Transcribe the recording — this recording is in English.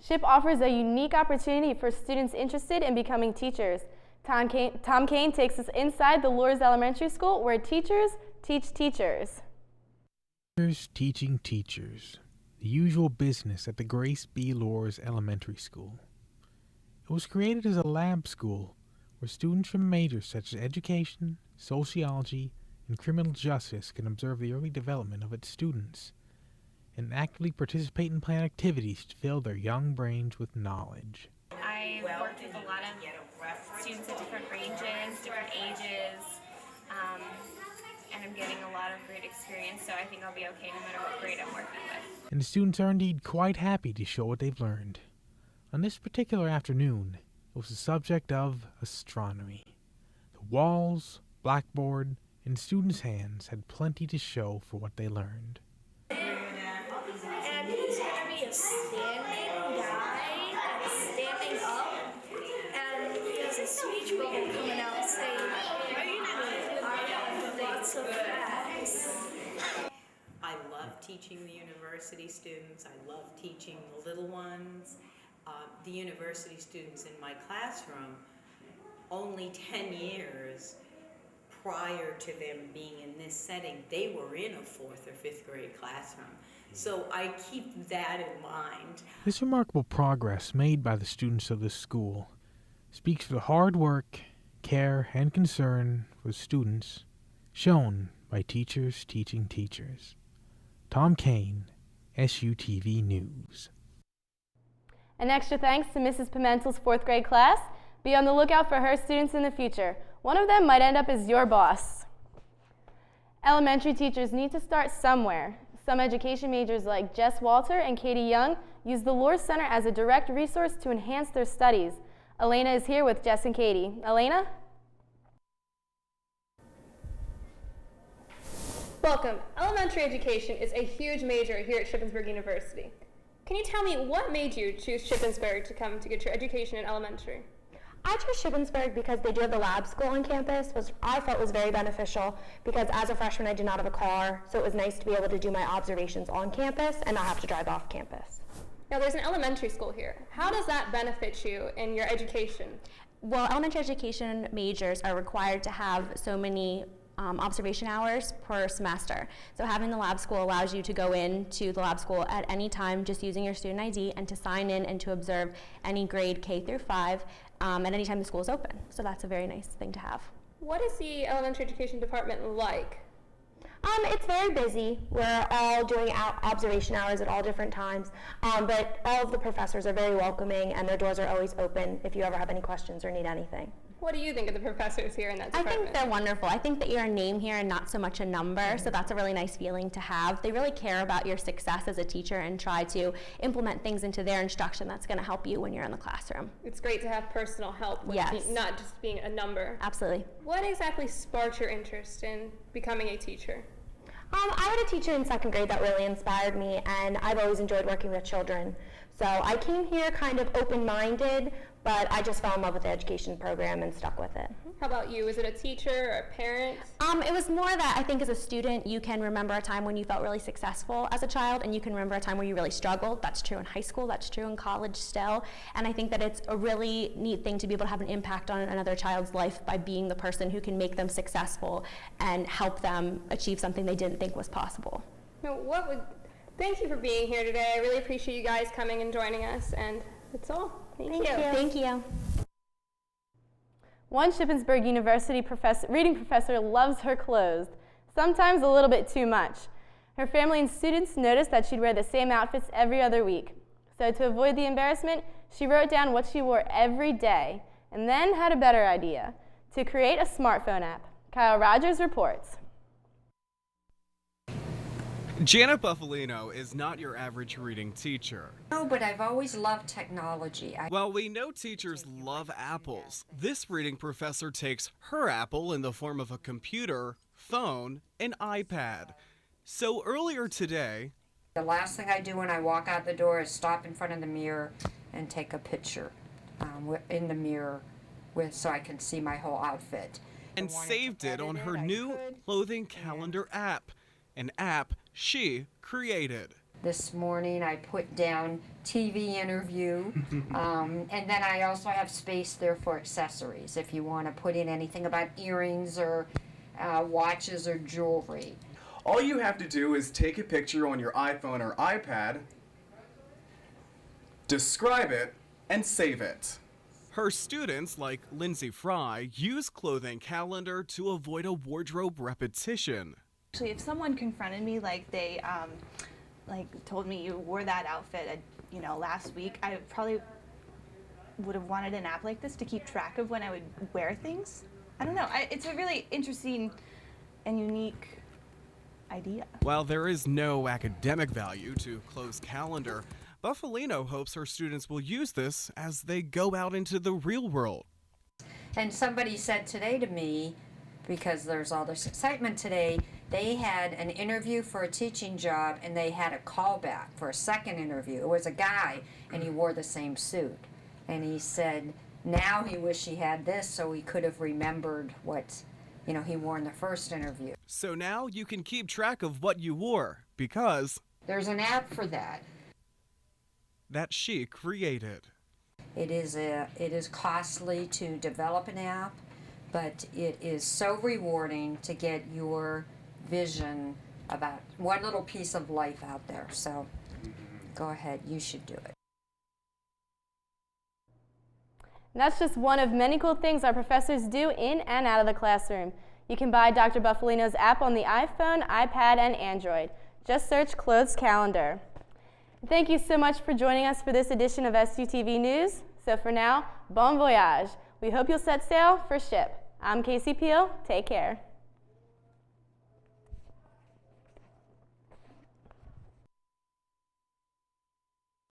SHIP offers a unique opportunity for students interested in becoming teachers. Tom Kane takes us inside the Lourdes Elementary School, where teachers teach teachers. Teachers teaching teachers, the usual business at the Grace B. Lourdes Elementary School. It was created as a lab school where students from majors such as education, sociology, and criminal justice can observe the early development of its students and actively participate and plan activities to fill their young brains with knowledge. I've worked with a lot of students at different ranges, different ages, and I'm getting a lot of great experience, so I think I'll be okay no matter what grade I'm working with. And the students are indeed quite happy to show what they've learned. On this particular afternoon, it was the subject of astronomy. The walls, blackboard, and students' hands had plenty to show for what they learned. And he's going to be a standing guy and standing up, and he has a speech bubble coming out saying, I have lots of facts. I love teaching the university students. I love teaching the little ones. The university students in my classroom, only 10 years prior to them being in this setting, they were in a 4th or 5th grade classroom. So I keep that in mind. This remarkable progress made by the students of this school speaks for the hard work, care, and concern for students shown by teachers teaching teachers. Tom Kane, SUTV News. An extra thanks to Mrs. Pimentel's 4th grade class. Be on the lookout for her students in the future. One of them might end up as your boss. Elementary teachers need to start somewhere. Some education majors like Jess Walter and Katie Young use the Lourdes Center as a direct resource to enhance their studies. Elena is here with Jess and Katie. Elena? Welcome. Elementary education is a huge major here at Shippensburg University. Can you tell me what made you choose Shippensburg to come to get your education in elementary? I chose Shippensburg because they do have the lab school on campus, which I felt was very beneficial because as a freshman I did not have a car, so it was nice to be able to do my observations on campus and not have to drive off campus. Now there's an elementary school here. How does that benefit you in your education? Well, elementary education majors are required to have so many observation hours per semester. So having the lab school allows you to go into the lab school at any time just using your student ID and to sign in and to observe any grade K through 5 at any time the school is open. So that's a very nice thing to have. What is the elementary education department like? It's very busy. We're all doing observation hours at all different times, but all of the professors are very welcoming and their doors are always open if you ever have any questions or need anything. What do you think of the professors here in that department? I think they're wonderful. I think that you're a name here and not so much a number, so that's a really nice feeling to have. They really care about your success as a teacher and try to implement things into their instruction that's going to help you when you're in the classroom. It's great to have personal help, with Yes. not just being a number. Absolutely. What exactly sparked your interest in becoming a teacher? I had a teacher in 2nd grade that really inspired me, and I've always enjoyed working with children. So I came here kind of open-minded, but I just fell in love with the education program and stuck with it. How about you? Is it a teacher or a parent? It was more that I think as a student you can remember a time when you felt really successful as a child, and you can remember a time where you really struggled. That's true in high school, that's true in college still, and I think that it's a really neat thing to be able to have an impact on another child's life by being the person who can make them successful and help them achieve something they didn't think was possible. Now, thank you for being here today. I really appreciate you guys coming and joining us, and that's all. Thank you. Thank you. One Shippensburg University reading professor loves her clothes, sometimes a little bit too much. Her family and students noticed that she'd wear the same outfits every other week. So to avoid the embarrassment, she wrote down what she wore every day and then had a better idea: to create a smartphone app. Kyle Rogers reports. Janet Buffalino is not your average reading teacher. No, but I've always loved technology. While we know teachers love apples, this reading professor takes her apple in the form of a computer, phone, and iPad. So earlier today, The last thing I do when I walk out the door is stop in front of the mirror and take a picture in the mirror so I can see my whole outfit. and saved it on her new clothing calendar app, an app she created. This morning I put down TV interview. And then I also have space there for accessories if you want to put in anything about earrings or watches or jewelry. All you have to do is take a picture on your iPhone or iPad, describe it, and save it. Her students, like Lindsay Fry, use Clothing Calendar to avoid a wardrobe repetition. Actually, if someone confronted me like they told me you wore that outfit, last week, I probably would have wanted an app like this to keep track of when I would wear things. I don't know. It's a really interesting and unique idea. While there is no academic value to Close Calendar, Buffalino hopes her students will use this as they go out into the real world. And somebody said today to me, because there's all this excitement today, they had an interview for a teaching job and they had a callback for a second interview. It was a guy and he wore the same suit. And he said now he wished he had this so he could have remembered what he wore in the first interview. So now you can keep track of what you wore because there's an app for that. That she created. It is costly to develop an app, but it is so rewarding to get your vision about one little piece of life out there. So go ahead, you should do it. And that's just one of many cool things our professors do in and out of the classroom. You can buy Dr. Buffalino's app on the iPhone, iPad, and Android. Just search Clothes Calendar. Thank you so much for joining us for this edition of SUTV News. So for now, bon voyage. We hope you'll set sail for ship. I'm Casey Peel. Take care.